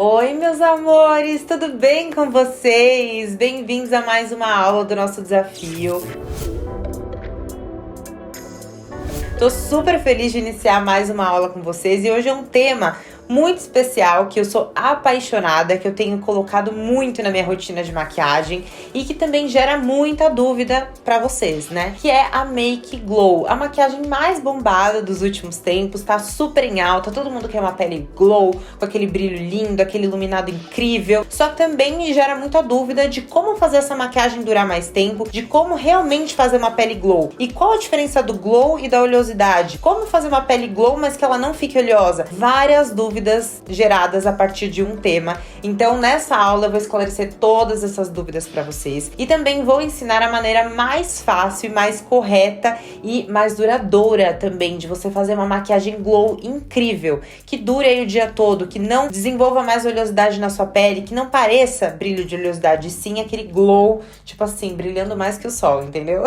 Oi, meus amores, tudo bem com vocês? Bem-vindos a mais uma aula do nosso desafio. Tô super feliz de iniciar mais uma aula com vocês e hoje é um tema muito especial que eu sou apaixonada, que eu tenho colocado muito na minha rotina de maquiagem e que também gera muita dúvida pra vocês, né? Que é a Make Glow, a maquiagem mais bombada dos últimos tempos, tá super em alta, todo mundo quer uma pele glow, com aquele brilho lindo, aquele iluminado incrível, só que também me gera muita dúvida de como fazer essa maquiagem durar mais tempo, de como realmente fazer uma pele glow e qual a diferença do glow e da oleosidade, como fazer uma pele glow mas que ela não fique oleosa, várias dúvidas geradas a partir de um tema. Então nessa aula eu vou esclarecer todas essas dúvidas para vocês e também vou ensinar a maneira mais fácil e mais correta e mais duradoura também de você fazer uma maquiagem glow incrível, que dure aí o dia todo, que não desenvolva mais oleosidade na sua pele, que não pareça brilho de oleosidade, sim aquele glow, tipo assim, brilhando mais que o sol, entendeu?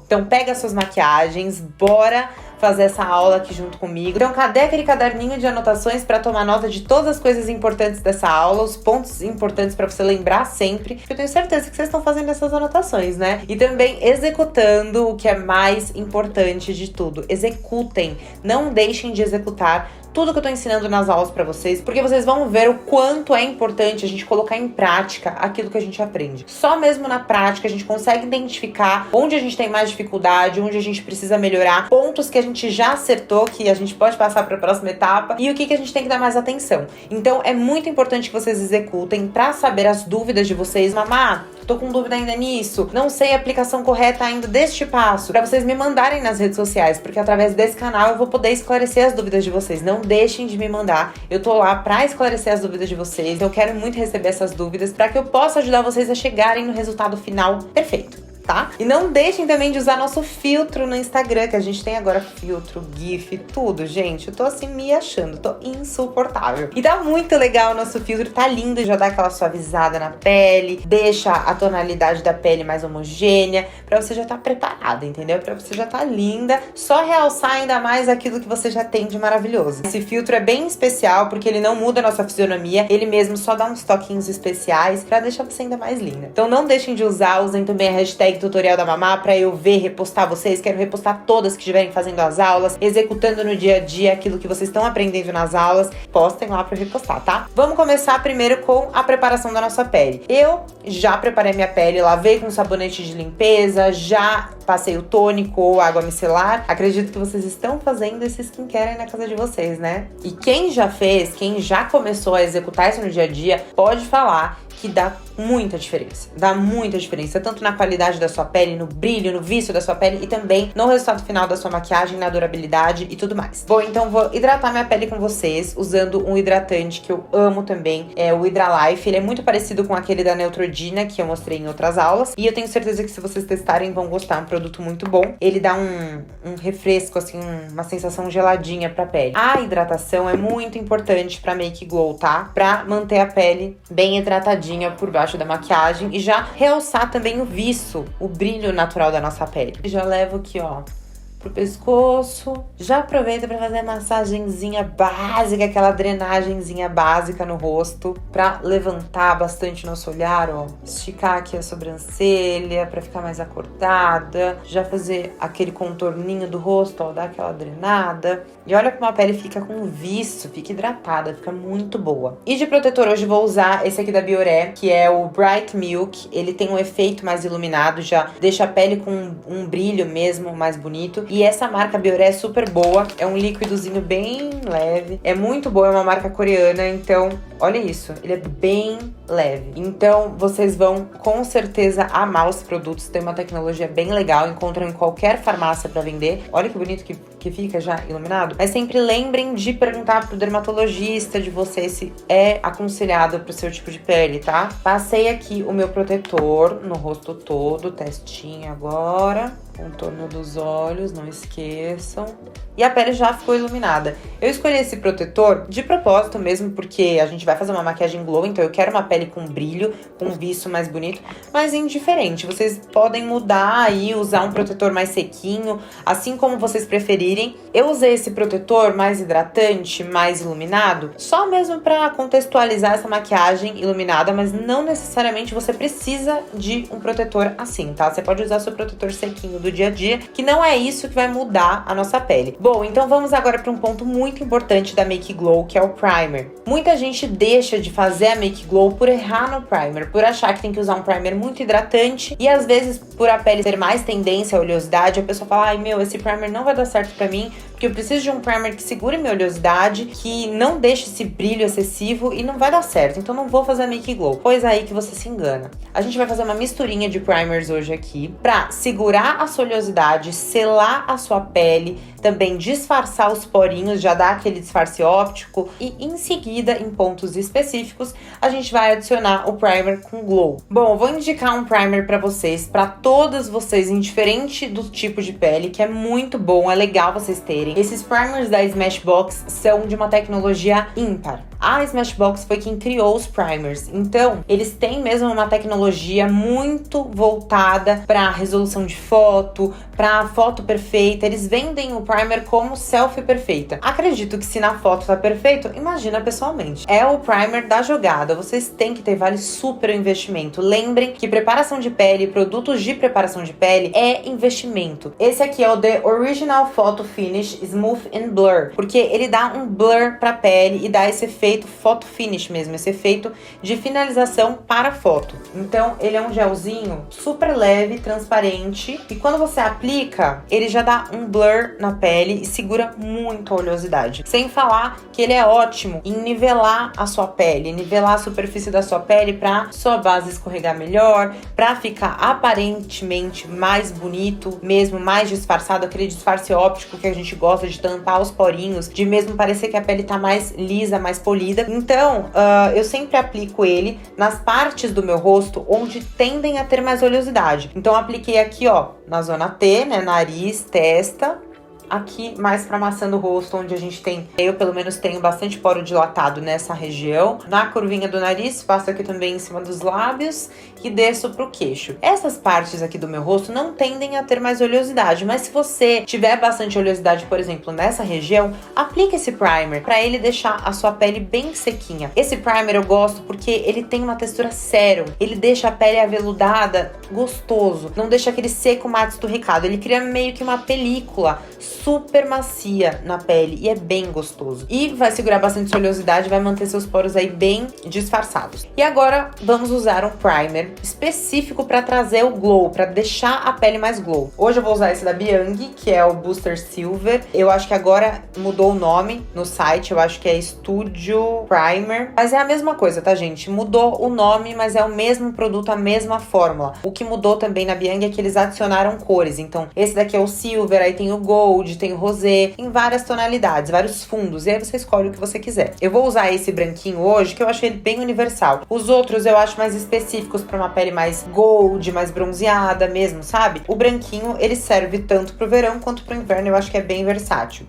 Então pega suas maquiagens, bora fazer essa aula aqui junto comigo. Então, cadê aquele caderninho de anotações para tomar nota de todas as coisas importantes dessa aula, os pontos importantes para você lembrar sempre, porque eu tenho certeza que vocês estão fazendo essas anotações, né? E também executando o que é mais importante de tudo. Executem, não deixem de executar tudo que eu tô ensinando nas aulas pra vocês, porque vocês vão ver o quanto é importante a gente colocar em prática aquilo que a gente aprende. Só mesmo na prática a gente consegue identificar onde a gente tem mais dificuldade, onde a gente precisa melhorar, pontos que a gente já acertou, que a gente pode passar pra próxima etapa e o que a gente tem que dar mais atenção. Então é muito importante que vocês executem pra saber as dúvidas de vocês. Mamá, tô com dúvida ainda nisso, não sei a aplicação correta ainda deste passo, pra vocês me mandarem nas redes sociais, porque através desse canal eu vou poder esclarecer as dúvidas de vocês. Não deixem de me mandar, eu tô lá pra esclarecer as dúvidas de vocês, eu quero muito receber essas dúvidas pra que eu possa ajudar vocês a chegarem no resultado final perfeito, tá? E não deixem também de usar nosso filtro no Instagram, que a gente tem agora filtro, gif, tudo, gente. Eu tô assim me achando, tô insuportável. E tá muito legal o nosso filtro, tá lindo, já dá aquela suavizada na pele, deixa a tonalidade da pele mais homogênea, pra você já tá preparada, entendeu? Pra você já tá linda, só realçar ainda mais aquilo que você já tem de maravilhoso. Esse filtro é bem especial, porque ele não muda a nossa fisionomia, ele mesmo só dá uns toquinhos especiais pra deixar você ainda mais linda. Então não deixem de usar, usem também a hashtag tutorial da Mamá pra eu ver, repostar vocês. Quero repostar todas que estiverem fazendo as aulas, executando no dia a dia aquilo que vocês estão aprendendo nas aulas. Postem lá pra eu repostar, tá? Vamos começar primeiro com a preparação da nossa pele. Eu já preparei minha pele, lavei com sabonete de limpeza, já passei o tônico ou água micelar. Acredito que vocês estão fazendo esse skincare aí na casa de vocês, né? E quem já fez, quem já começou a executar isso no dia a dia, pode falar que dá muita diferença, tanto na qualidade da sua pele, no brilho, no vício da sua pele e também no resultado final da sua maquiagem, na durabilidade e tudo mais. Bom, então vou hidratar minha pele com vocês usando um hidratante que eu amo também, é o Hydralife. Ele é muito parecido com aquele da Neutrogena que eu mostrei em outras aulas e eu tenho certeza que se vocês testarem vão gostar, é um produto muito bom. Ele dá um refresco, assim, uma sensação geladinha pra pele. A hidratação é muito importante pra Make Glow, tá? Pra manter a pele bem hidratadinha por baixo da maquiagem e já realçar também o viço, o brilho natural da nossa pele. Já levo aqui, ó, pro pescoço. Já aproveita para fazer a massagenzinha básica, aquela drenagenzinha básica no rosto, pra levantar bastante nosso olhar, ó. Esticar aqui a sobrancelha pra ficar mais acordada. Já fazer aquele contorninho do rosto, ó, dar aquela drenada. E olha como a pele fica com viço, fica hidratada, fica muito boa. E de protetor hoje vou usar esse aqui da Bioré, que é o Bright Milk. Ele tem um efeito mais iluminado, já deixa a pele com um brilho mesmo mais bonito. E essa marca Bioré é super boa, é um líquidozinho bem leve, é muito boa, é uma marca coreana, então olha isso, ele é bem leve. Então vocês vão com certeza amar os produtos, tem uma tecnologia bem legal, encontram em qualquer farmácia pra vender. Olha que bonito que fica já iluminado. Mas sempre lembrem de perguntar pro dermatologista de vocês se é aconselhado pro seu tipo de pele, tá? Passei aqui o meu protetor no rosto todo, testinho agora. Contorno dos olhos, não esqueçam. E a pele já ficou iluminada. Eu escolhi esse protetor de propósito mesmo, porque a gente vai fazer uma maquiagem glow, então eu quero uma pele com brilho, com um viço mais bonito, mas indiferente. Vocês podem mudar aí, usar um protetor mais sequinho, assim como vocês preferirem. preferirem. Eu usei esse protetor mais hidratante, mais iluminado, só mesmo para contextualizar essa maquiagem iluminada, mas não necessariamente você precisa de um protetor assim, tá? Você pode usar seu protetor sequinho do dia a dia, que não é isso que vai mudar a nossa pele. Bom, então vamos agora para um ponto muito importante da Make Glow, que é o primer. Muita gente deixa de fazer a Make Glow por errar no primer, por achar que tem que usar um primer muito hidratante e às vezes por a pele ter mais tendência à oleosidade, a pessoa fala, ai meu, esse primer não vai dar certo pra mim, porque eu preciso de um primer que segure minha oleosidade, que não deixe esse brilho excessivo e não vai dar certo, então não vou fazer a Make Glow. Pois aí que você se engana. A gente vai fazer uma misturinha de primers hoje aqui pra segurar a sua oleosidade, selar a sua pele, também disfarçar os porinhos, já dar aquele disfarce óptico e em seguida, em pontos específicos, a gente vai adicionar o primer com glow. Bom, eu vou indicar um primer pra vocês, pra todas vocês, indiferente do tipo de pele, que é muito bom, é legal vocês terem. Esses primers da Smashbox são de uma tecnologia ímpar. A Smashbox foi quem criou os primers, então eles têm mesmo uma tecnologia muito voltada para resolução de foto, para foto perfeita. Eles vendem o primer como selfie perfeita. Acredito que se na foto tá perfeito, imagina pessoalmente. É o primer da jogada, vocês têm que ter, vale super o investimento. Lembrem que preparação de pele, produtos de preparação de pele é investimento. Esse aqui é o The Original Photo Finish Smooth and Blur, porque ele dá um blur pra pele e dá esse efeito photo finish mesmo, esse efeito de finalização para a foto. Então ele é um gelzinho super leve, transparente, e quando você aplica, ele já dá um blur na pele e segura muito a oleosidade. Sem falar que ele é ótimo em nivelar a sua pele, nivelar a superfície da sua pele para sua base escorregar melhor, para ficar aparentemente mais bonito, mesmo mais disfarçado, aquele disfarce óptico que a gente gosta de tampar os porinhos, de mesmo parecer que a pele tá mais lisa, mais polida. Então, eu sempre aplico ele nas partes do meu rosto onde tendem a ter mais oleosidade. Então, apliquei aqui, ó, na zona T, né, nariz, testa. Aqui mais pra maçã do rosto, onde a gente tem, eu pelo menos tenho bastante poro dilatado nessa região. Na curvinha do nariz, passo aqui também em cima dos lábios e desço pro queixo. Essas partes aqui do meu rosto não tendem a ter mais oleosidade, mas se você tiver bastante oleosidade, por exemplo, nessa região, aplique esse primer pra ele deixar a sua pele bem sequinha. Esse primer eu gosto porque ele tem uma textura sérum, ele deixa a pele aveludada, gostoso, não deixa aquele seco mate esturricado, ele cria meio que uma película super macia na pele e é bem gostoso. E vai segurar bastante oleosidade, vai manter seus poros aí bem disfarçados. E agora vamos usar um primer específico para trazer o glow, para deixar a pele mais glow. Hoje eu vou usar esse da Bianchi, que é o Booster Silver. Eu acho que agora mudou o nome no site, eu acho que é Studio Primer. Mas é a mesma coisa, tá, gente? Mudou o nome, mas é o mesmo produto, a mesma fórmula. O que mudou também na Bianchi é que eles adicionaram cores. Então, esse daqui é o Silver, aí tem o Gold, tem o rosé, em várias tonalidades, vários fundos, e aí você escolhe o que você quiser. Eu vou usar esse branquinho hoje, que eu achei ele bem universal. Os outros eu acho mais específicos para uma pele mais gold, mais bronzeada mesmo, sabe? O branquinho, ele serve tanto pro verão quanto pro inverno, eu acho que é bem versátil.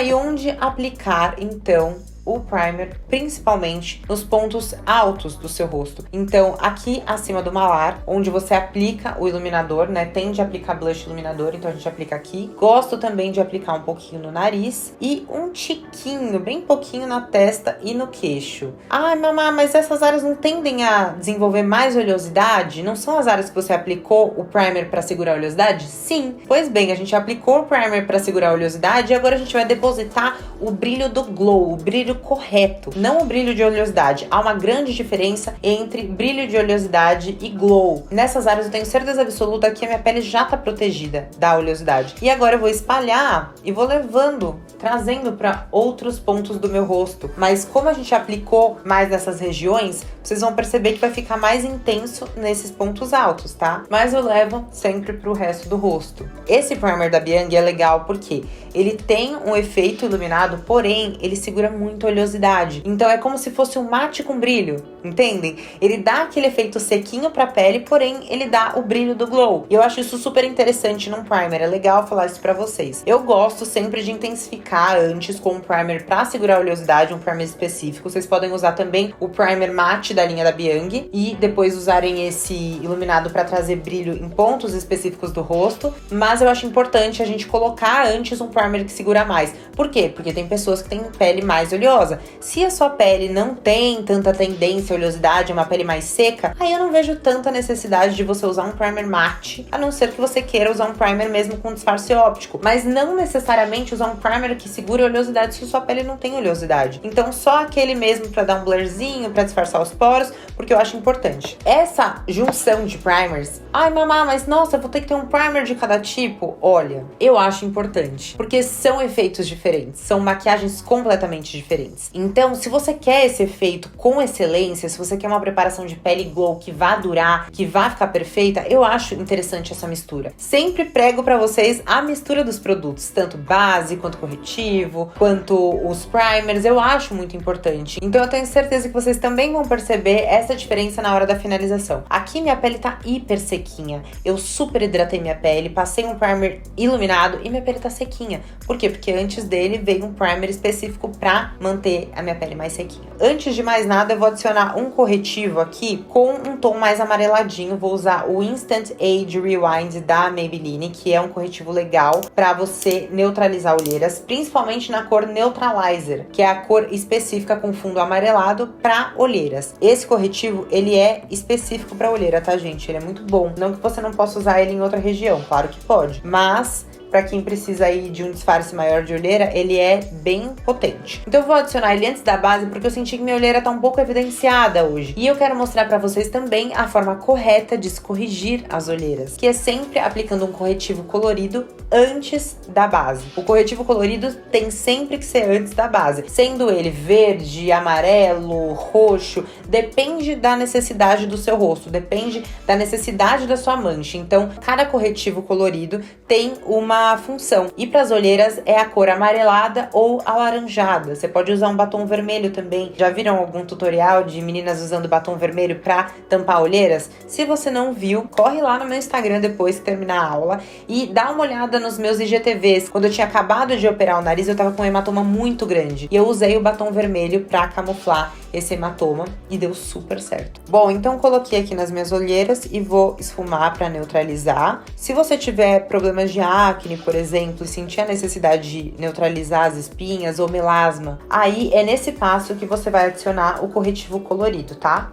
E onde aplicar, então, o primer, principalmente nos pontos altos do seu rosto. Então, aqui acima do malar, onde você aplica o iluminador, né? Tende a aplicar blush iluminador, então a gente aplica aqui. Gosto também de aplicar um pouquinho no nariz e um tiquinho, bem pouquinho na testa e no queixo. Mamá, mas essas áreas não tendem a desenvolver mais oleosidade? Não são as áreas que você aplicou o primer para segurar a oleosidade? Sim. Pois bem, a gente aplicou o primer para segurar a oleosidade e agora a gente vai depositar o brilho do glow, o brilho correto, não o brilho de oleosidade. Há uma grande diferença entre brilho de oleosidade e glow. Nessas áreas eu tenho certeza absoluta que a minha pele já tá protegida da oleosidade. E agora eu vou espalhar e vou levando, trazendo para outros pontos do meu rosto. Mas como a gente aplicou mais nessas regiões, vocês vão perceber que vai ficar mais intenso nesses pontos altos, tá? Mas eu levo sempre pro resto do rosto. Esse primer da Bianchi é legal porque ele tem um efeito iluminado, porém ele segura muito muita oleosidade. Então é como se fosse um mate com brilho, entendem? Ele dá aquele efeito sequinho pra pele, porém ele dá o brilho do glow. E eu acho isso super interessante num primer, é legal falar isso pra vocês. Eu gosto sempre de intensificar antes com um primer pra segurar a oleosidade, um primer específico. Vocês podem usar também o primer matte da linha da Biang e depois usarem esse iluminado pra trazer brilho em pontos específicos do rosto, mas eu acho importante a gente colocar antes um primer que segura mais. Por quê? Porque tem pessoas que têm pele mais oleosa. Se a sua pele não tem tanta tendência à oleosidade, é uma pele mais seca, aí eu não vejo tanta necessidade de você usar um primer matte, a não ser que você queira usar um primer mesmo com disfarce óptico, mas não necessariamente usar um primer que segura a oleosidade se a sua pele não tem oleosidade. Então só aquele mesmo pra dar um blurzinho, pra disfarçar os poros, porque eu acho importante. Essa junção de primers, ai mamá, mas nossa, eu vou ter que ter um primer de cada tipo? Olha, eu acho importante, porque são efeitos diferentes, são maquiagens completamente diferentes. Então, se você quer esse efeito com excelência, se você quer uma preparação de pele glow que vá durar, que vá ficar perfeita, eu acho interessante essa mistura. Sempre prego pra vocês a mistura dos produtos, tanto base, quanto corretivo, quanto os primers, eu acho muito importante. Então eu tenho certeza que vocês também vão perceber essa diferença na hora da finalização. Aqui minha pele tá hiper sequinha, eu super hidratei minha pele, passei um primer iluminado e minha pele tá sequinha. Por quê? Porque antes dele veio um primer específico pra manter a minha pele mais sequinha. Antes de mais nada, eu vou adicionar um corretivo aqui com um tom mais amareladinho. Vou usar o Instant Age Rewind da Maybelline, que é um corretivo legal pra você neutralizar olheiras, principalmente na cor Neutralizer, que é a cor específica com fundo amarelado pra olheiras. Esse corretivo, ele é específico pra olheira, tá, gente? Ele é muito bom. Não que você não possa usar ele em outra região, claro que pode, mas pra quem precisa aí de um disfarce maior de olheira, ele é bem potente. Então eu vou adicionar ele antes da base, porque eu senti que minha olheira tá um pouco evidenciada hoje. E eu quero mostrar pra vocês também a forma correta de se corrigir as olheiras, que é sempre aplicando um corretivo colorido antes da base. O corretivo colorido tem sempre que ser antes da base, sendo ele verde, amarelo, roxo, depende da necessidade do seu rosto, depende da necessidade da sua mancha. Então, cada corretivo colorido tem uma função. E para as olheiras é a cor amarelada ou alaranjada. Você pode usar um batom vermelho também. Já viram algum tutorial de meninas usando batom vermelho para tampar olheiras? Se você não viu, corre lá no meu Instagram depois que terminar a aula e dá uma olhada nos meus IGTVs. Quando eu tinha acabado de operar o nariz, eu tava com um hematoma muito grande. E eu usei o batom vermelho para camuflar esse hematoma e deu super certo. Bom, então coloquei aqui nas minhas olheiras e vou esfumar para neutralizar. Se você tiver problemas de acne, por exemplo, e sentir a necessidade de neutralizar as espinhas ou melasma, aí é nesse passo que você vai adicionar o corretivo colorido, tá?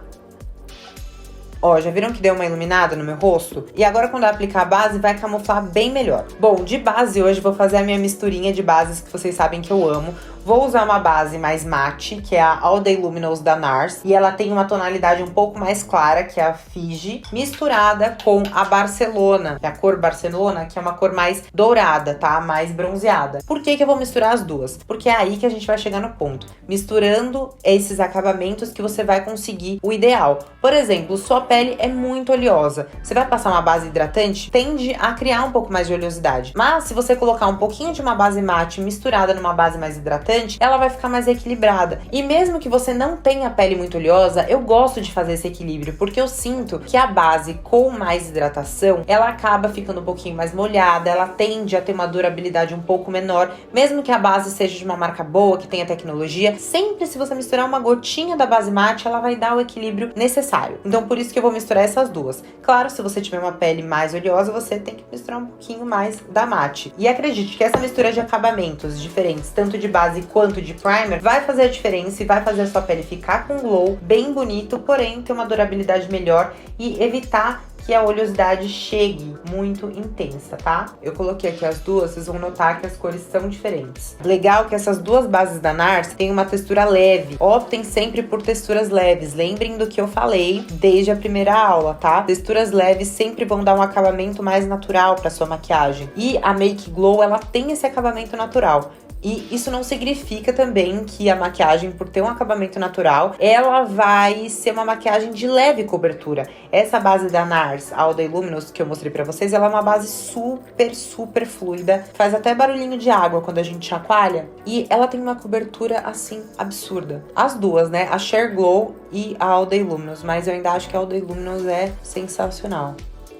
Ó, já viram que deu uma iluminada no meu rosto? E agora quando eu aplicar a base, vai camuflar bem melhor. Bom, de base hoje vou fazer a minha misturinha de bases que vocês sabem que eu amo. Vou usar uma base mais mate, que é a All Day Luminous da NARS. E ela tem uma tonalidade um pouco mais clara, que é a Fiji, misturada com a Barcelona, que é a cor Barcelona, que é uma cor mais dourada, tá? Mais bronzeada. Por que que eu vou misturar as duas? Porque é aí que a gente vai chegar no ponto. Misturando esses acabamentos que você vai conseguir o ideal. Por exemplo, sua pele é muito oleosa. Você vai passar uma base hidratante, tende a criar um pouco mais de oleosidade. Mas se você colocar um pouquinho de uma base mate misturada numa base mais hidratante, ela vai ficar mais equilibrada. E mesmo que você não tenha pele muito oleosa, eu gosto de fazer esse equilíbrio, porque eu sinto que a base com mais hidratação, ela acaba ficando um pouquinho mais molhada, ela tende a ter uma durabilidade um pouco menor, mesmo que a base seja de uma marca boa, que tenha tecnologia, sempre se você misturar uma gotinha da base mate, ela vai dar o equilíbrio necessário. Então por isso que eu vou misturar essas duas. Claro, se você tiver uma pele mais oleosa, você tem que misturar um pouquinho mais da mate. E acredite que essa mistura de acabamentos diferentes, tanto de base quanto de primer, vai fazer a diferença e vai fazer a sua pele ficar com glow bem bonito, porém ter uma durabilidade melhor e evitar que a oleosidade chegue muito intensa, tá? Eu coloquei aqui as duas, vocês vão notar que as cores são diferentes. Legal que essas duas bases da NARS têm uma textura leve. Optem sempre por texturas leves. Lembrem do que eu falei desde a primeira aula, tá? Texturas leves sempre vão dar um acabamento mais natural para sua maquiagem. E a Make Glow, ela tem esse acabamento natural. E isso não significa também que a maquiagem, por ter um acabamento natural, ela vai ser uma maquiagem de leve cobertura. Essa base da NARS, a All Day Luminous, que eu mostrei pra vocês, ela é uma base super fluida. Faz até barulhinho de água quando a gente chacoalha. E ela tem uma cobertura, assim, absurda. As duas, né? A Sheer Glow e a All Day Luminous. Mas eu ainda acho que a All Day Luminous é sensacional.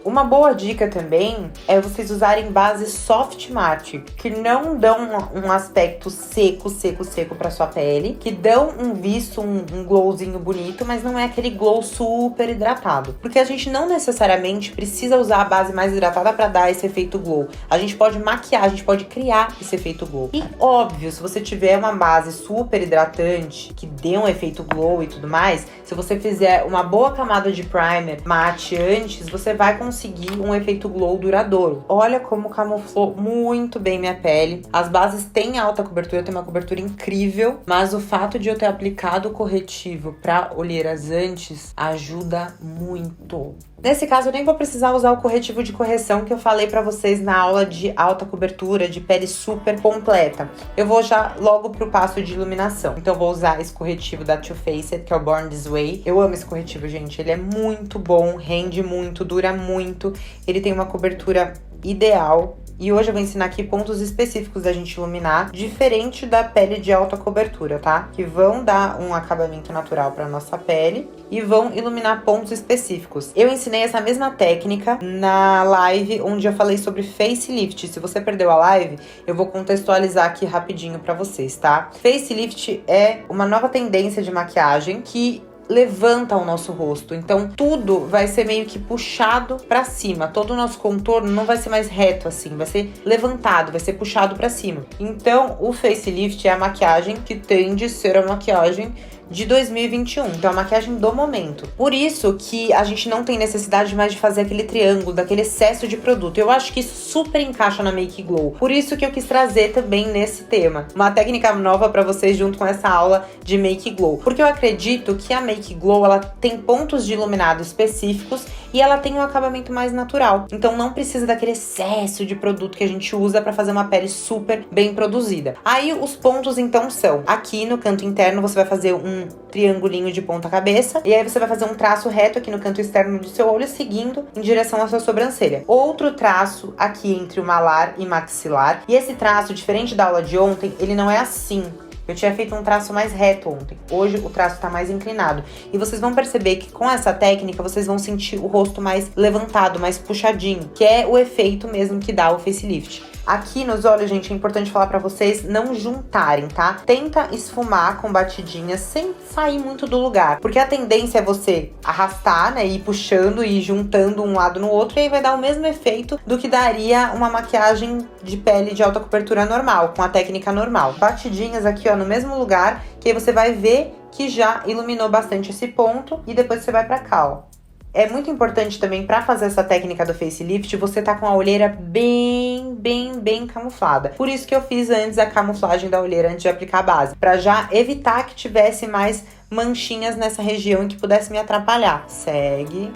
Uma boa dica também é vocês usarem bases soft matte, que não dão um aspecto seco pra sua pele, que dão um visto, um glowzinho bonito, mas não é aquele glow super hidratado. Porque a gente não necessariamente precisa usar a base mais hidratada pra dar esse efeito glow. A gente pode maquiar, a gente pode criar esse efeito glow. E óbvio, se você tiver uma base super hidratante, que dê um efeito glow e tudo mais, se você fizer uma boa camada de primer matte antes, você vai conseguir um efeito glow duradouro. Olha como camuflou muito bem minha pele. As bases têm alta cobertura, tem uma cobertura incrível, mas o fato de eu ter aplicado o corretivo para olheiras antes ajuda muito. Nesse caso, eu nem vou precisar usar o corretivo de correção que eu falei pra vocês na aula de alta cobertura, de pele super completa. Eu vou já logo pro passo de iluminação. Então, eu vou usar esse corretivo da Too Faced, que é o Born This Way. Eu amo esse corretivo, gente. Ele é muito bom, rende muito, dura muito. Ele tem uma cobertura ideal. E hoje eu vou ensinar aqui pontos específicos da gente iluminar, diferente da pele de alta cobertura, tá? Que vão dar um acabamento natural pra nossa pele e vão iluminar pontos específicos. Eu ensinei essa mesma técnica na live onde eu falei sobre facelift. Se você perdeu a live, eu vou contextualizar aqui rapidinho pra vocês, tá? Facelift é uma nova tendência de maquiagem que levanta o nosso rosto, então tudo vai ser meio que puxado pra cima, todo o nosso contorno não vai ser mais reto assim, vai ser levantado, vai ser puxado pra cima. Então o facelift é a maquiagem que tende a ser a maquiagem de 2021, então a maquiagem do momento. Por isso que a gente não tem necessidade mais de fazer aquele triângulo, daquele excesso de produto. Eu acho que isso super encaixa na Make Glow. Por isso que eu quis trazer também nesse tema uma técnica nova pra vocês junto com essa aula de Make Glow. Porque eu acredito que a Make Glow, ela tem pontos de iluminado específicos e ela tem um acabamento mais natural. Então não precisa daquele excesso de produto que a gente usa pra fazer uma pele super bem produzida. Aí os pontos então são, aqui no canto interno você vai fazer um triangulinho de ponta cabeça, e aí você vai fazer um traço reto aqui no canto externo do seu olho, seguindo em direção à sua sobrancelha. Outro traço aqui entre o malar e maxilar, e esse traço, diferente da aula de ontem, ele não é assim. Eu tinha feito um traço mais reto ontem. Hoje o traço tá mais inclinado. E vocês vão perceber que com essa técnica vocês vão sentir o rosto mais levantado, mais puxadinho, que é o efeito mesmo que dá o facelift. Aqui nos olhos, gente, é importante falar pra vocês não juntarem, tá? Tenta esfumar com batidinhas sem sair muito do lugar. Porque a tendência é você arrastar, né? Ir puxando e ir juntando um lado no outro. E aí vai dar o mesmo efeito do que daria uma maquiagem de pele de alta cobertura normal, com a técnica normal. Batidinhas aqui, ó, no mesmo lugar. Que aí você vai ver que já iluminou bastante esse ponto. E depois você vai pra cá, ó. É muito importante também, pra fazer essa técnica do facelift, você tá com a olheira bem camuflada. Por isso que eu fiz antes a camuflagem da olheira antes de aplicar a base, pra já evitar que tivesse mais manchinhas nessa região e que pudesse me atrapalhar. Segue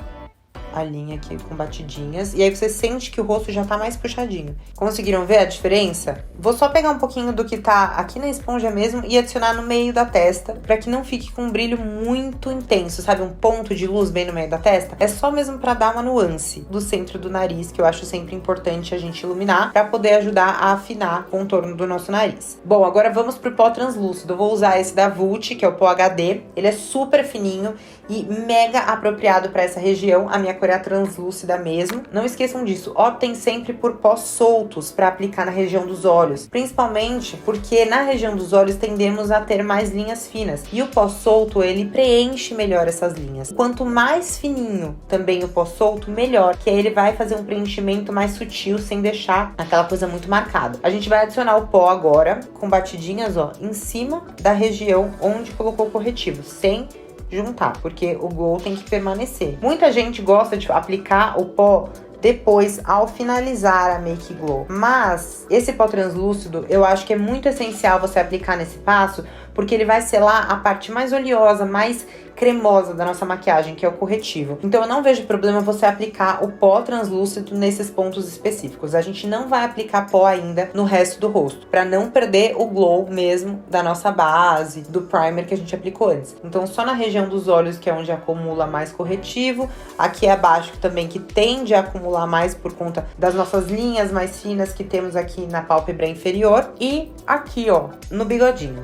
a linha aqui com batidinhas. E aí você sente que o rosto já tá mais puxadinho. Conseguiram ver a diferença? Vou só pegar um pouquinho do que tá aqui na esponja mesmo e adicionar no meio da testa, pra que não fique com um brilho muito intenso, sabe? Um ponto de luz bem no meio da testa. É só mesmo pra dar uma nuance do centro do nariz, que eu acho sempre importante a gente iluminar, pra poder ajudar a afinar o contorno do nosso nariz. Bom, agora vamos pro pó translúcido. Eu vou usar esse da Vult, que é o pó HD. Ele é super fininho e mega apropriado pra essa região. A minha cor é a translúcida mesmo. Não esqueçam disso, optem sempre por pós soltos para aplicar na região dos olhos, principalmente porque na região dos olhos tendemos a ter mais linhas finas e o pó solto ele preenche melhor essas linhas. Quanto mais fininho também o pó solto, melhor, que aí ele vai fazer um preenchimento mais sutil sem deixar aquela coisa muito marcada. A gente vai adicionar o pó agora com batidinhas, ó, em cima da região onde colocou o corretivo, sem juntar, porque o glow tem que permanecer. Muita gente gosta de aplicar o pó depois, ao finalizar a Make Glow. Mas esse pó translúcido, eu acho que é muito essencial você aplicar nesse passo, porque ele vai selar a parte mais oleosa, mais cremosa da nossa maquiagem, que é o corretivo. Então eu não vejo problema você aplicar o pó translúcido nesses pontos específicos. A gente não vai aplicar pó ainda no resto do rosto, pra não perder o glow mesmo da nossa base, do primer que a gente aplicou antes. Então só na região dos olhos, que é onde acumula mais corretivo, aqui abaixo também, que tende a acumular mais por conta das nossas linhas mais finas que temos aqui na pálpebra inferior, e aqui, ó, no bigodinho.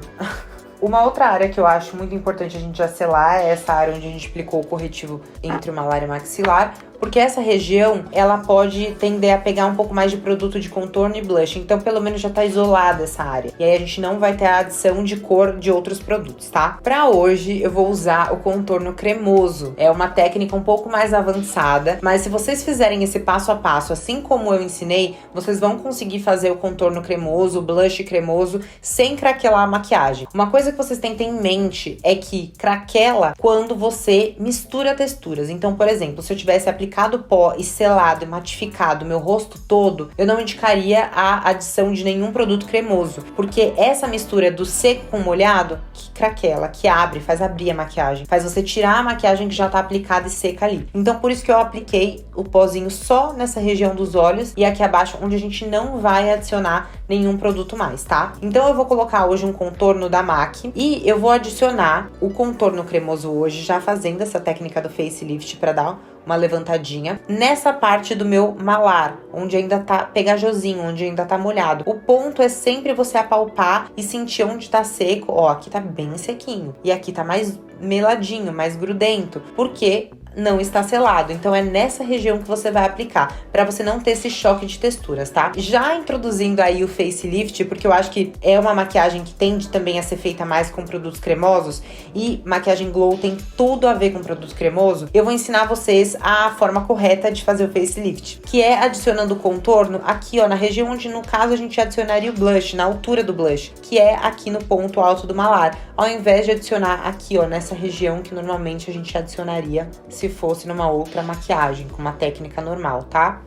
Uma outra área que eu acho muito importante a gente já selar é essa área onde a gente aplicou o corretivo entre o malar e maxilar, porque essa região, ela pode tender a pegar um pouco mais de produto de contorno e blush, então pelo menos já tá isolada essa área. E aí a gente não vai ter a adição de cor de outros produtos, tá? Pra hoje eu vou usar o contorno cremoso. É uma técnica um pouco mais avançada, mas se vocês fizerem esse passo a passo, assim como eu ensinei, vocês vão conseguir fazer o contorno cremoso, o blush cremoso, sem craquelar a maquiagem. Uma coisa que vocês têm que ter em mente é que craquela quando você mistura texturas. Então, por exemplo, se eu tivesse aplicado pó e selado e matificado meu rosto todo, eu não indicaria a adição de nenhum produto cremoso, porque essa mistura do seco com molhado que craquela, que abre, faz abrir a maquiagem, faz você tirar a maquiagem que já tá aplicada e seca ali. Então por isso que eu apliquei o pozinho só nessa região dos olhos e aqui abaixo, onde a gente não vai adicionar nenhum produto mais, tá? Então eu vou colocar hoje um contorno da MAC e eu vou adicionar o contorno cremoso hoje, já fazendo essa técnica do facelift para dar uma levantadinha nessa parte do meu malar, onde ainda tá pegajosinho, onde ainda tá molhado. O ponto é sempre você apalpar e sentir onde tá seco. Ó, aqui tá bem sequinho e aqui tá mais meladinho, mais grudento, porque não está selado. Então é nessa região que você vai aplicar, para você não ter esse choque de texturas, tá? Já introduzindo aí o facelift, porque eu acho que é uma maquiagem que tende também a ser feita mais com produtos cremosos, e maquiagem glow tem tudo a ver com produto cremoso, eu vou ensinar vocês a forma correta de fazer o facelift, que é adicionando o contorno aqui, ó, na região onde no caso a gente adicionaria o blush, na altura do blush, que é aqui no ponto alto do malar, ao invés de adicionar aqui, ó, nessa região que normalmente a gente adicionaria se fosse numa outra maquiagem, com uma técnica normal, tá?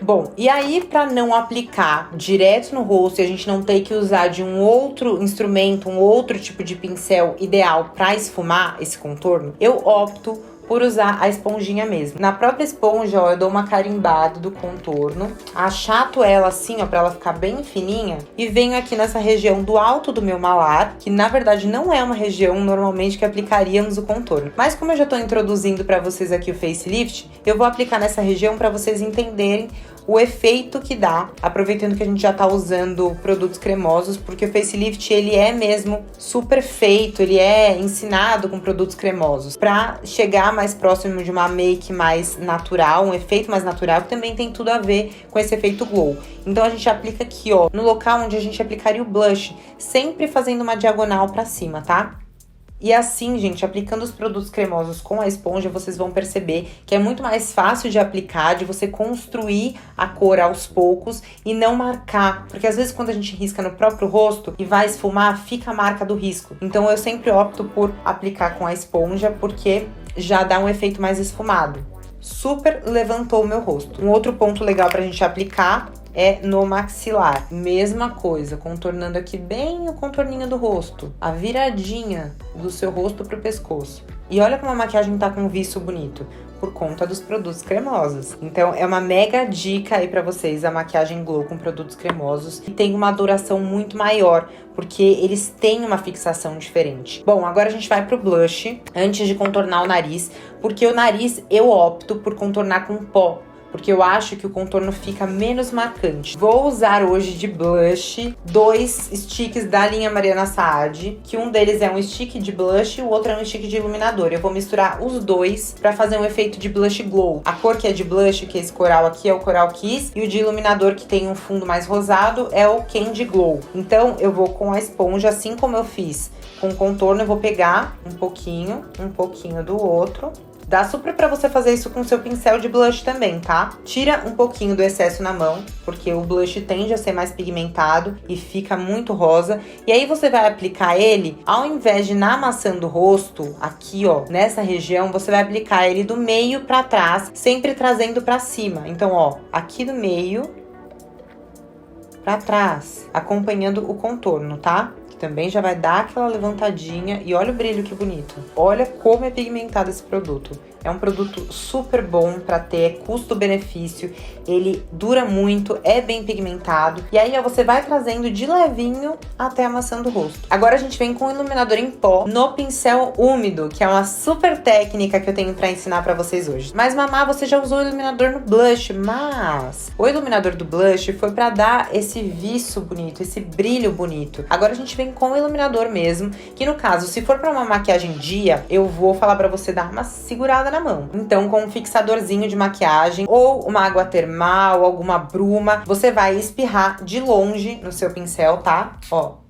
Bom, e aí pra não aplicar direto no rosto e a gente não ter que usar de um outro instrumento, um outro tipo de pincel ideal pra esfumar esse contorno, eu opto por usar a esponjinha mesmo. Na própria esponja, ó, eu dou uma carimbada do contorno, achato ela assim, ó, pra ela ficar bem fininha, e venho aqui nessa região do alto do meu malar, que na verdade não é uma região normalmente que aplicaríamos o contorno. Mas como eu já tô introduzindo pra vocês aqui o facelift, eu vou aplicar nessa região pra vocês entenderem o efeito que dá, aproveitando que a gente já tá usando produtos cremosos, porque o facelift, ele é mesmo super feito, ele é ensinado com produtos cremosos, pra chegar mais próximo de uma make mais natural, um efeito mais natural, que também tem tudo a ver com esse efeito glow. Então a gente aplica aqui, ó, no local onde a gente aplicaria o blush, sempre fazendo uma diagonal pra cima, tá? E assim, gente, aplicando os produtos cremosos com a esponja, vocês vão perceber que é muito mais fácil de aplicar, de você construir a cor aos poucos e não marcar. Porque às vezes quando a gente risca no próprio rosto e vai esfumar, fica a marca do risco. Então eu sempre opto por aplicar com a esponja, porque já dá um efeito mais esfumado. Super levantou o meu rosto. Um outro ponto legal pra gente aplicar é no maxilar. Mesma coisa, contornando aqui bem o contorninho do rosto, a viradinha do seu rosto pro pescoço. E olha como a maquiagem tá com um viço bonito, por conta dos produtos cremosos. Então é uma mega dica aí pra vocês, a maquiagem glow com produtos cremosos, e tem uma duração muito maior, porque eles têm uma fixação diferente. Bom, agora a gente vai pro blush, antes de contornar o nariz, porque o nariz eu opto por contornar com pó, porque eu acho que o contorno fica menos marcante. Vou usar hoje de blush 2 sticks da linha Mariana Saad, que um deles é um stick de blush e o outro é um stick de iluminador. Eu vou misturar os dois pra fazer um efeito de blush glow. A cor que é de blush, que é esse coral aqui, é o Coral Kiss, e o de iluminador, que tem um fundo mais rosado, é o Candy Glow. Então eu vou com a esponja, assim como eu fiz com o contorno, eu vou pegar um pouquinho do outro. Dá super pra você fazer isso com seu pincel de blush também, tá? Tira um pouquinho do excesso na mão, porque o blush tende a ser mais pigmentado e fica muito rosa. E aí você vai aplicar ele, ao invés de na maçã do rosto, aqui ó, nessa região, você vai aplicar ele do meio pra trás, sempre trazendo pra cima. Então ó, aqui do meio pra trás, acompanhando o contorno, tá? que também já vai dar aquela levantadinha. E olha o brilho que bonito. Olha como é pigmentado esse produto. É um produto super bom pra ter custo-benefício, ele dura muito, é bem pigmentado. E aí, ó, você vai trazendo de levinho até a maçã do rosto. Agora a gente vem com o iluminador em pó no pincel úmido, que é uma super técnica que eu tenho pra ensinar pra vocês hoje. Mas, Mamá, você já usou o iluminador no blush, mas o iluminador do blush foi pra dar esse viço bonito, esse brilho bonito. Agora a gente vem com o iluminador mesmo, que no caso, se for pra uma maquiagem dia, eu vou falar pra você dar uma segurada na mão. Então, com um fixadorzinho de maquiagem ou uma água termal, alguma bruma, você vai espirrar de longe no seu pincel, tá? Ó.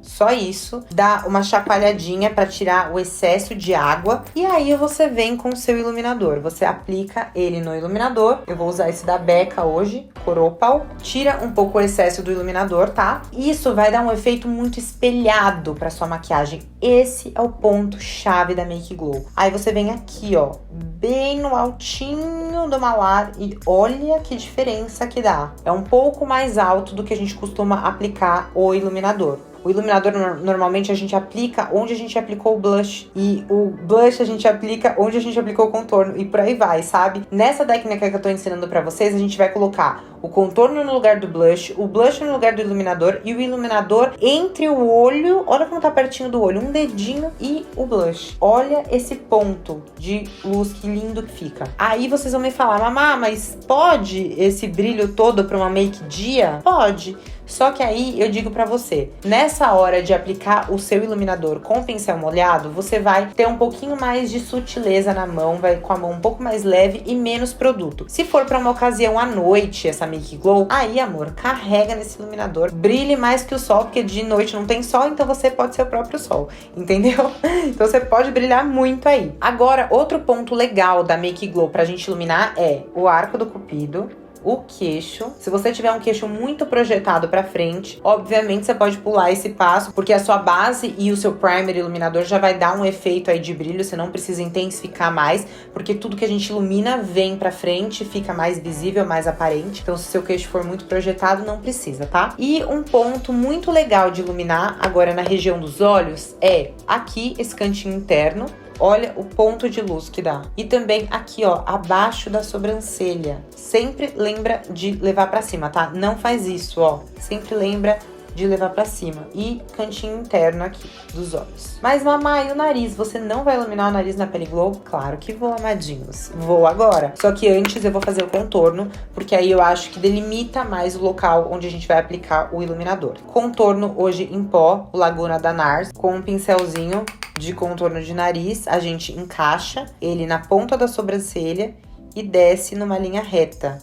Só isso, dá uma chacoalhadinha para tirar o excesso de água e aí você vem com o seu iluminador. Você aplica ele no iluminador. Eu vou usar esse da Becca hoje, Coropal. Tira um pouco o excesso do iluminador, tá? Isso vai dar um efeito muito espelhado para sua maquiagem. Esse é o ponto chave da Make Glow. Aí você vem aqui, ó, bem no altinho do malar e olha que diferença que dá. É um pouco mais alto do que a gente costuma aplicar o iluminador. O iluminador, normalmente, a gente aplica onde a gente aplicou o blush. E o blush a gente aplica onde a gente aplicou o contorno. E por aí vai, sabe? Nessa técnica que eu tô ensinando pra vocês, a gente vai colocar o contorno no lugar do blush, o blush no lugar do iluminador e o iluminador entre o olho. Olha como tá pertinho do olho. Um dedinho e o blush. Olha esse ponto de luz, que lindo que fica. Aí vocês vão me falar, Mamá, mas pode esse brilho todo pra uma make dia? Pode. Só que aí eu digo pra você, nessa hora de aplicar o seu iluminador com o pincel molhado, você vai ter um pouquinho mais de sutileza na mão, vai com a mão um pouco mais leve e menos produto. Se for pra uma ocasião à noite, essa Make Glow, aí, amor, carrega nesse iluminador, brilhe mais que o sol, porque de noite não tem sol, então você pode ser o próprio sol, entendeu? Então você pode brilhar muito aí. Agora, outro ponto legal da Make Glow pra gente iluminar é o arco do cupido, o queixo. Se você tiver um queixo muito projetado pra frente, obviamente você pode pular esse passo, porque a sua base e o seu primer iluminador já vai dar um efeito aí de brilho, você não precisa intensificar mais, porque tudo que a gente ilumina vem pra frente, fica mais visível, mais aparente. Então, se seu queixo for muito projetado, não precisa, tá? E um ponto muito legal de iluminar agora na região dos olhos é aqui, esse cantinho interno. Olha o ponto de luz que dá. E também aqui, ó, abaixo da sobrancelha. Sempre lembra de levar pra cima, tá? Não faz isso, ó. Sempre lembra de levar pra cima. E cantinho interno aqui dos olhos. Mas, Mamá, e o nariz? Você não vai iluminar o nariz na pele Glow? Claro que vou, amadinhos. Vou agora. Só que antes eu vou fazer o contorno, porque aí eu acho que delimita mais o local onde a gente vai aplicar o iluminador. Contorno hoje em pó, o Laguna da NARS, com um pincelzinho de contorno de nariz. A gente encaixa ele na ponta da sobrancelha e desce numa linha reta.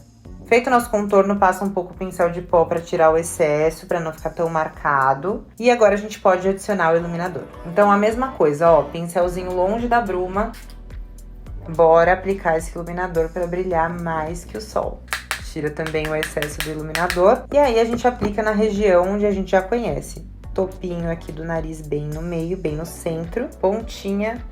Feito o nosso contorno, passa um pouco o pincel de pó para tirar o excesso, para não ficar tão marcado. E agora a gente pode adicionar o iluminador. Então, a mesma coisa, ó, pincelzinho longe da bruma. Bora aplicar esse iluminador para brilhar mais que o sol. Tira também o excesso do iluminador. E aí a gente aplica na região onde a gente já conhece. Topinho aqui do nariz bem no meio, bem no centro. Pontinha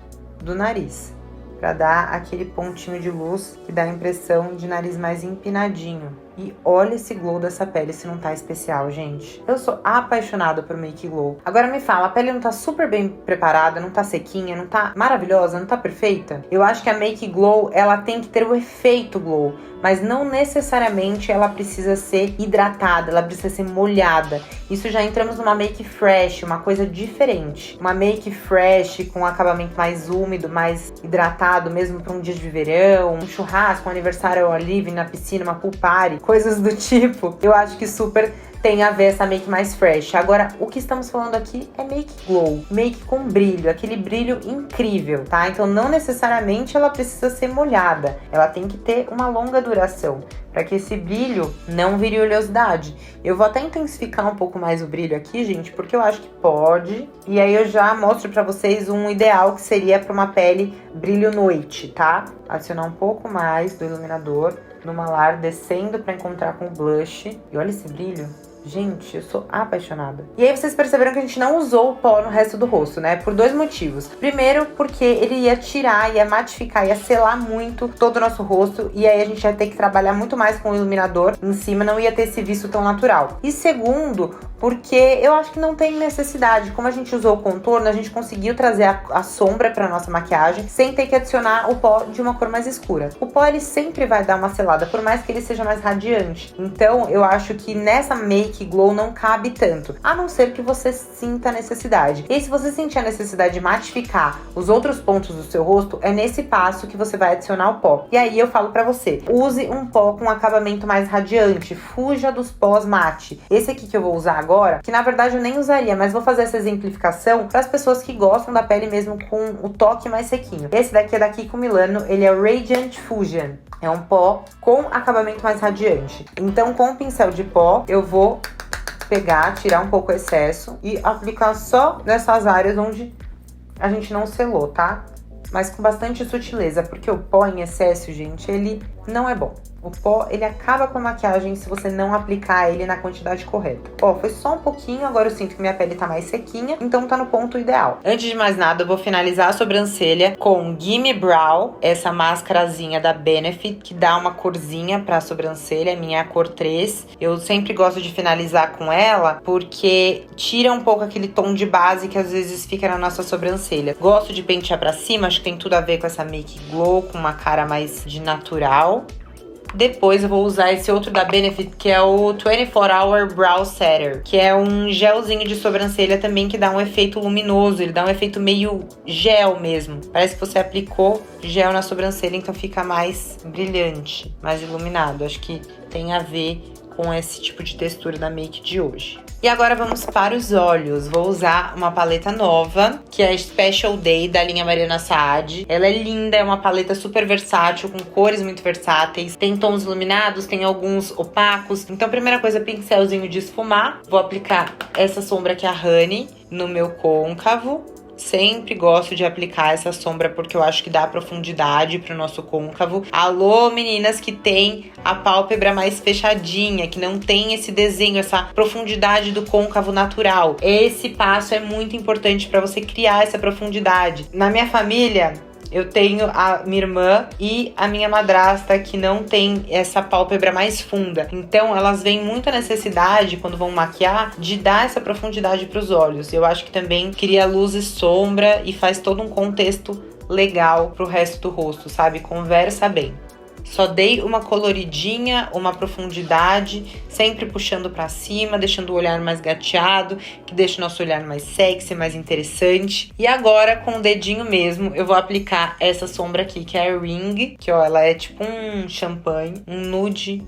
do nariz. Pra dar aquele pontinho de luz que dá a impressão de nariz mais empinadinho. E olha esse glow dessa pele, se não tá especial, gente. Eu sou apaixonada por Make Glow. Agora me fala, a pele não tá super bem preparada, não tá sequinha, não tá maravilhosa, não tá perfeita? Eu acho que a Make Glow, ela tem que ter o efeito glow, mas não necessariamente ela precisa ser hidratada, ela precisa ser molhada. Isso já entramos numa make fresh, uma coisa diferente. Uma make fresh com um acabamento mais úmido, mais hidratado, mesmo para um dia de verão, um churrasco, um aniversário ao livre na piscina, uma pool party, coisas do tipo. Eu acho que super tem a ver essa make mais fresh. Agora, o que estamos falando aqui é make glow, make com brilho, aquele brilho incrível, tá? Então, não necessariamente ela precisa ser molhada, ela tem que ter uma longa duração, para que esse brilho não vire oleosidade. Eu vou até intensificar um pouco mais o brilho aqui, gente, porque eu acho que pode. E aí eu já mostro pra vocês um ideal que seria para uma pele brilho noite, tá? Adicionar um pouco mais do iluminador no malar, descendo para encontrar com o blush. E olha esse brilho. Gente, eu sou apaixonada. E aí vocês perceberam que a gente não usou o pó no resto do rosto, né? Por 2 motivos. Primeiro, porque ele ia tirar, ia matificar, ia selar muito todo o nosso rosto. E aí a gente ia ter que trabalhar muito mais com o iluminador em cima, não ia ter esse visto tão natural. E segundo, porque eu acho que não tem necessidade. Como a gente usou o contorno, a gente conseguiu trazer a sombra pra nossa maquiagem sem ter que adicionar o pó de uma cor mais escura. O pó, ele sempre vai dar uma selada, por mais que ele seja mais radiante. Então, eu acho que nessa make glow não cabe tanto, a não ser que você sinta a necessidade. E se você sentir a necessidade de matificar os outros pontos do seu rosto, é nesse passo que você vai adicionar o pó. E aí eu falo pra você, use um pó com acabamento mais radiante, fuja dos pós mate. Esse aqui que eu vou usar agora, que na verdade eu nem usaria, mas vou fazer essa exemplificação para as pessoas que gostam da pele mesmo com o toque mais sequinho. Esse daqui é da Kiko Milano, ele é o Radiant Fusion. É um pó com acabamento mais radiante. Então, com o pincel de pó, eu vou pegar, tirar um pouco o excesso e aplicar só nessas áreas onde a gente não selou, tá? Mas com bastante sutileza, porque o pó em excesso, gente, ele não é bom. O pó, ele acaba com a maquiagem se você não aplicar ele na quantidade correta. Ó, foi só um pouquinho, agora eu sinto que minha pele tá mais sequinha, então tá no ponto ideal. Antes de mais nada, eu vou finalizar a sobrancelha com Gimme Brow, essa máscarazinha da Benefit, que dá uma corzinha pra sobrancelha, a minha é a cor 3. Eu sempre gosto de finalizar com ela, porque tira um pouco aquele tom de base que às vezes fica na nossa sobrancelha. Gosto de pentear pra cima, acho que tem tudo a ver com essa make glow, com uma cara mais de natural. Depois eu vou usar esse outro da Benefit, que é o 24 Hour Brow Setter, que é um gelzinho de sobrancelha também que dá um efeito luminoso, ele dá um efeito meio gel mesmo. Parece que você aplicou gel na sobrancelha, então fica mais brilhante, mais iluminado. Acho que tem a ver com esse tipo de textura da make de hoje. E agora vamos para os olhos. Vou usar uma paleta nova, que é a Special Day, da linha Mariana Saad. Ela é linda, é uma paleta super versátil, com cores muito versáteis. Tem tons iluminados, tem alguns opacos. Então, primeira coisa, pincelzinho de esfumar. Vou aplicar essa sombra que é a Honey no meu côncavo. Sempre gosto de aplicar essa sombra porque eu acho que dá profundidade pro nosso côncavo. Alô, meninas que tem a pálpebra mais fechadinha, que não tem esse desenho, essa profundidade do côncavo natural. Esse passo é muito importante para você criar essa profundidade. Na minha família, eu tenho a minha irmã e a minha madrasta que não tem essa pálpebra mais funda. Então, elas veem muita necessidade, quando vão maquiar, de dar essa profundidade para os olhos. Eu acho que também cria luz e sombra e faz todo um contexto legal pro resto do rosto, sabe? Conversa bem. Só dei uma coloridinha, uma profundidade, sempre puxando pra cima, deixando o olhar mais gateado, que deixa o nosso olhar mais sexy, mais interessante. E agora, com o dedinho mesmo, eu vou aplicar essa sombra aqui, que é a Ring, que ó, ela é tipo um champanhe, um nude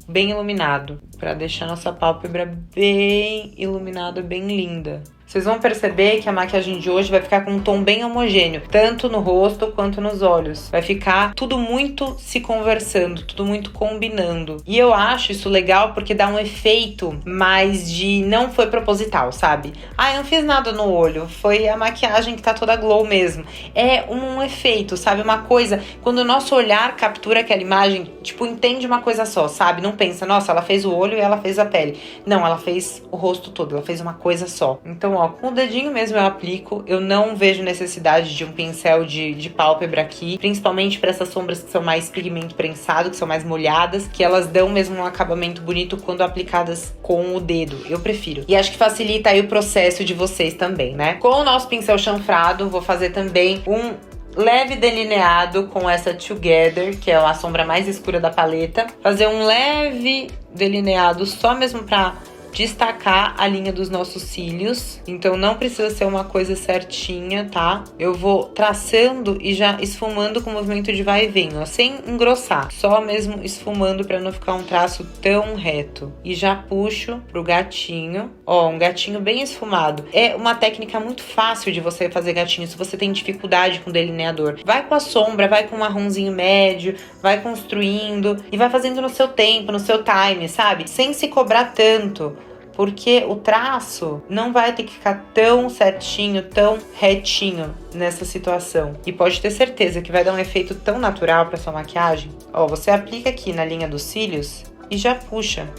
bem iluminado, pra deixar nossa pálpebra bem iluminada, bem linda. Vocês vão perceber que a maquiagem de hoje vai ficar com um tom bem homogêneo, tanto no rosto quanto nos olhos. Vai ficar tudo muito se conversando, tudo muito combinando. E eu acho isso legal porque dá um efeito mais de não foi proposital, sabe? Ah, eu não fiz nada no olho, foi a maquiagem que tá toda glow mesmo. É um efeito, sabe? Uma coisa, quando o nosso olhar captura aquela imagem, tipo, entende uma coisa só, sabe? Não pensa, nossa, ela fez o olho e ela fez a pele. Não, ela fez o rosto todo, ela fez uma coisa só. Então, ó, com o dedinho mesmo eu aplico, eu não vejo necessidade de um pincel de pálpebra aqui, principalmente para essas sombras que são mais pigmento prensado, que são mais molhadas, que elas dão mesmo um acabamento bonito quando aplicadas com o dedo, eu prefiro. E acho que facilita aí o processo de vocês também, né? Com o nosso pincel chanfrado, vou fazer também um leve delineado com essa Together, que é a sombra mais escura da paleta. Fazer um leve delineado só mesmo pra destacar a linha dos nossos cílios, então não precisa ser uma coisa certinha, tá? Eu vou traçando e já esfumando com o movimento de vai e vem, ó, sem engrossar, só mesmo esfumando pra não ficar um traço tão reto. E já puxo pro gatinho, ó, um gatinho bem esfumado. É uma técnica muito fácil de você fazer gatinho, se você tem dificuldade com delineador. Vai com a sombra, vai com um marronzinho médio, vai construindo e vai fazendo no seu tempo, no seu time, sabe? Sem se cobrar tanto. Porque o traço não vai ter que ficar tão certinho, tão retinho nessa situação. E pode ter certeza que vai dar um efeito tão natural para sua maquiagem. Ó, você aplica aqui na linha dos cílios e já puxa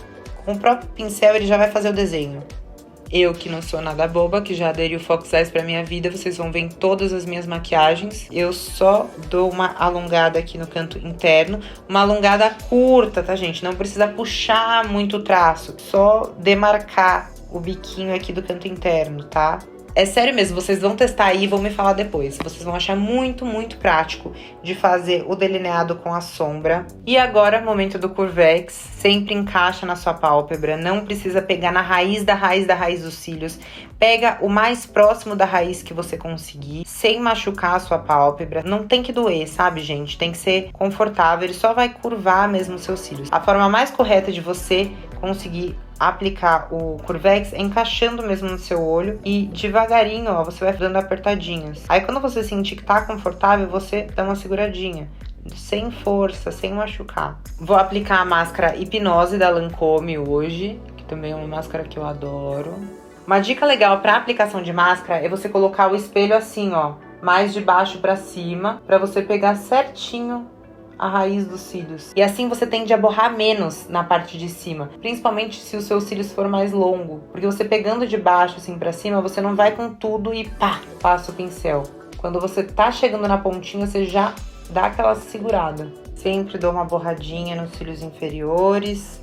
com o próprio pincel ele já vai fazer o desenho. Eu, que não sou nada boba, que já aderi o Fox Eyes pra minha vida, vocês vão ver em todas as minhas maquiagens. Eu só dou uma alongada aqui no canto interno, uma alongada curta, tá, gente? Não precisa puxar muito o traço, só demarcar o biquinho aqui do canto interno, tá? É sério mesmo, vocês vão testar aí e vão me falar depois. Vocês vão achar muito, muito prático de fazer o delineado com a sombra. E agora, momento do Curvex. Sempre encaixa na sua pálpebra. Não precisa pegar na raiz da raiz dos cílios. Pega o mais próximo da raiz que você conseguir, sem machucar a sua pálpebra. Não tem que doer, sabe, gente? Tem que ser confortável. Ele só vai curvar mesmo os seus cílios. A forma mais correta de você conseguir aplicar o Curvex é encaixando mesmo no seu olho e devagarinho, ó, você vai dando apertadinhas. Aí quando você sentir que tá confortável, você dá uma seguradinha, sem força, sem machucar. Vou aplicar a máscara Hipnose da Lancôme hoje, que também é uma máscara que eu adoro. Uma dica legal para aplicação de máscara é você colocar o espelho assim, ó, mais de baixo para cima, para você pegar certinho a raiz dos cílios. E assim você tende a borrar menos na parte de cima, principalmente se os seus cílios for mais longo, porque você pegando de baixo assim pra cima, você não vai com tudo e pá, passa o pincel. Quando você tá chegando na pontinha, você já dá aquela segurada. Sempre dou uma borradinha nos cílios inferiores,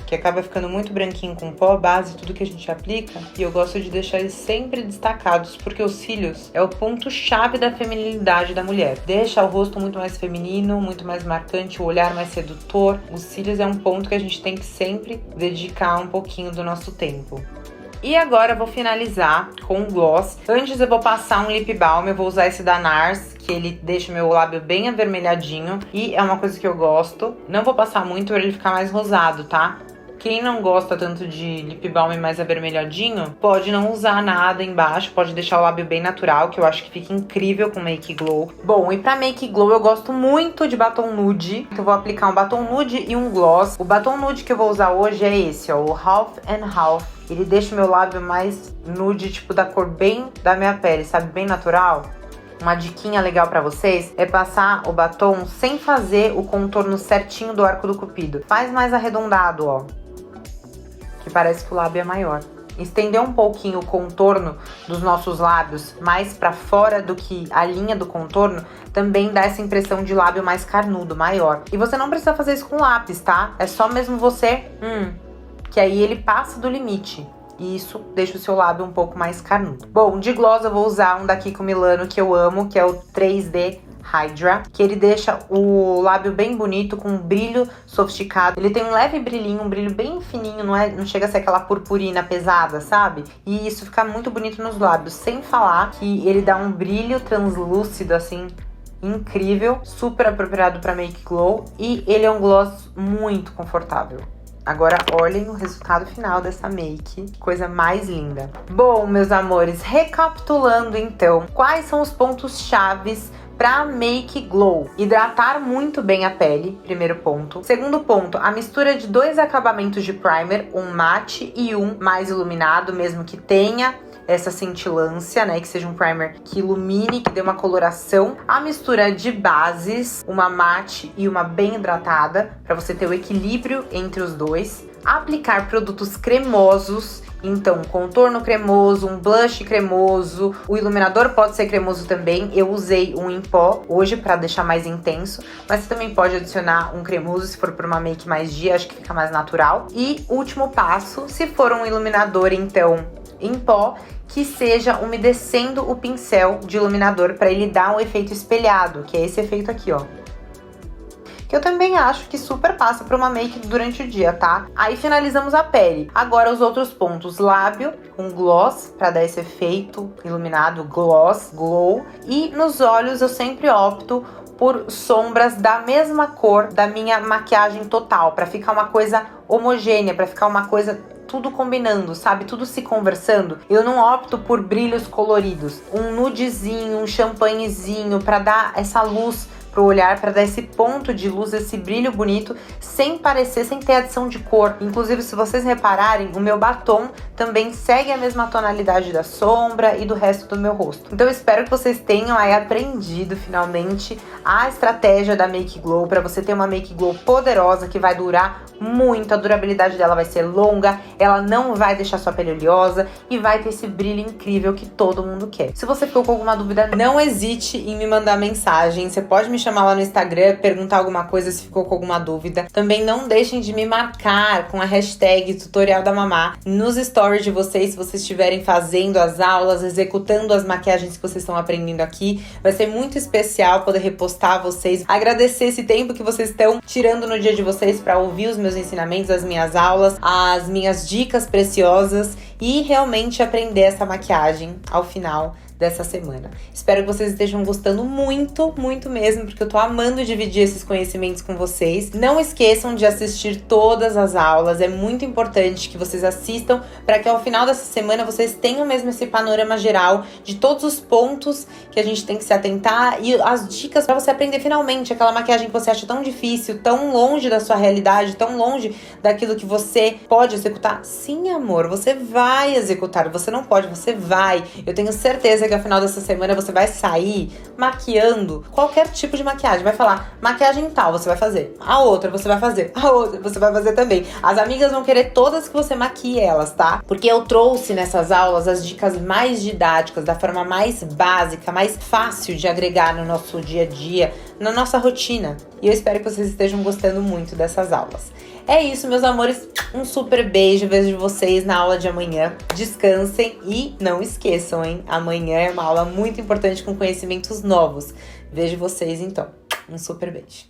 que acaba ficando muito branquinho com pó, base, tudo que a gente aplica. E eu gosto de deixar eles sempre destacados, porque os cílios é o ponto-chave da feminilidade da mulher. Deixa o rosto muito mais feminino, muito mais marcante, o olhar mais sedutor. Os cílios é um ponto que a gente tem que sempre dedicar um pouquinho do nosso tempo. E agora eu vou finalizar com um gloss. Antes eu vou passar um lip balm, eu vou usar esse da NARS, que ele deixa meu lábio bem avermelhadinho. E é uma coisa que eu gosto. Não vou passar muito para ele ficar mais rosado, tá? Quem não gosta tanto de lip balm mais avermelhadinho, pode não usar nada embaixo, pode deixar o lábio bem natural, que eu acho que fica incrível com Make Glow. Bom, e pra Make Glow eu gosto muito de batom nude, então eu vou aplicar um batom nude e um gloss. O batom nude que eu vou usar hoje é esse, ó, o Half and Half. Ele deixa o meu lábio mais nude, tipo da cor bem da minha pele, sabe? Bem natural. Uma diquinha legal pra vocês é passar o batom sem fazer o contorno certinho do arco do cupido. Faz mais arredondado, ó, que parece que o lábio é maior. Estender um pouquinho o contorno dos nossos lábios mais pra fora do que a linha do contorno também dá essa impressão de lábio mais carnudo, maior. E você não precisa fazer isso com lápis, tá? É só mesmo você, que aí ele passa do limite. E isso deixa o seu lábio um pouco mais carnudo. Bom, de gloss eu vou usar um da Kiko Milano que eu amo, que é o 3D Hydra, que ele deixa o lábio bem bonito, com um brilho sofisticado. Ele tem um leve brilhinho, um brilho bem fininho, não chega a ser aquela purpurina pesada, sabe? E isso fica muito bonito nos lábios, sem falar que ele dá um brilho translúcido, assim, incrível, super apropriado para Make Glow, e ele é um gloss muito confortável. Agora olhem o resultado final dessa make, coisa mais linda. Bom, meus amores, recapitulando então, quais são os pontos chaves para Make Glow? Hidratar muito bem a pele, primeiro ponto. Segundo ponto, a mistura de 2 acabamentos de primer, um matte e um mais iluminado, mesmo que tenha essa cintilância, né, que seja um primer que ilumine, que dê uma coloração. A mistura de bases, uma matte e uma bem hidratada, para você ter o equilíbrio entre os dois. Aplicar produtos cremosos, então contorno cremoso, um blush cremoso, o iluminador pode ser cremoso também. Eu usei um em pó hoje para deixar mais intenso, mas você também pode adicionar um cremoso se for para uma make mais dia, acho que fica mais natural. E último passo, se for um iluminador então em pó, que seja umedecendo o pincel de iluminador para ele dar um efeito espelhado, que é esse efeito aqui, ó. Que eu também acho que super passa para uma make durante o dia, tá? Aí finalizamos a pele. Agora os outros pontos, lábio com gloss para dar esse efeito iluminado, gloss, glow. E nos olhos eu sempre opto por sombras da mesma cor da minha maquiagem total, para ficar uma coisa homogênea, para ficar uma coisa tudo combinando, sabe? Tudo se conversando. Eu não opto por brilhos coloridos. Um nudezinho, um champanhezinho, para dar essa luz pro olhar, para dar esse ponto de luz, esse brilho bonito, sem ter adição de cor. Inclusive, se vocês repararem, o meu batom também segue a mesma tonalidade da sombra e do resto do meu rosto. Então eu espero que vocês tenham aí aprendido finalmente a estratégia da Make Glow, para você ter uma Make Glow poderosa que vai durar muito, a durabilidade dela vai ser longa, ela não vai deixar sua pele oleosa e vai ter esse brilho incrível que todo mundo quer. Se você ficou com alguma dúvida, não hesite em me mandar mensagem, você pode me chamar lá no Instagram, perguntar alguma coisa se ficou com alguma dúvida. Também não deixem de me marcar com a hashtag Tutorial da Mamá nos stories de vocês, se vocês estiverem fazendo as aulas, executando as maquiagens que vocês estão aprendendo aqui. Vai ser muito especial poder repostar vocês, agradecer esse tempo que vocês estão tirando no dia de vocês para ouvir os meus ensinamentos, as minhas aulas, as minhas dicas preciosas e realmente aprender essa maquiagem ao final dessa semana. Espero que vocês estejam gostando muito, muito mesmo, porque eu tô amando dividir esses conhecimentos com vocês. Não esqueçam de assistir todas as aulas, é muito importante que vocês assistam para que ao final dessa semana vocês tenham mesmo esse panorama geral de todos os pontos que a gente tem que se atentar e as dicas para você aprender finalmente aquela maquiagem que você acha tão difícil, tão longe da sua realidade, tão longe daquilo que você pode executar. Sim, amor, você vai executar, você não pode, você vai. Eu tenho certeza que ao final dessa semana você vai sair maquiando qualquer tipo de maquiagem. Vai falar, maquiagem tal, você vai fazer. A outra você vai fazer. A outra você vai fazer também. As amigas vão querer todas que você maquie elas, tá? Porque eu trouxe nessas aulas as dicas mais didáticas, da forma mais básica, mais fácil de agregar no nosso dia a dia, na nossa rotina. E eu espero que vocês estejam gostando muito dessas aulas. É isso, meus amores. Um super beijo. Vejo vocês na aula de amanhã. Descansem e não esqueçam, hein? Amanhã é uma aula muito importante com conhecimentos novos. Vejo vocês então. Um super beijo.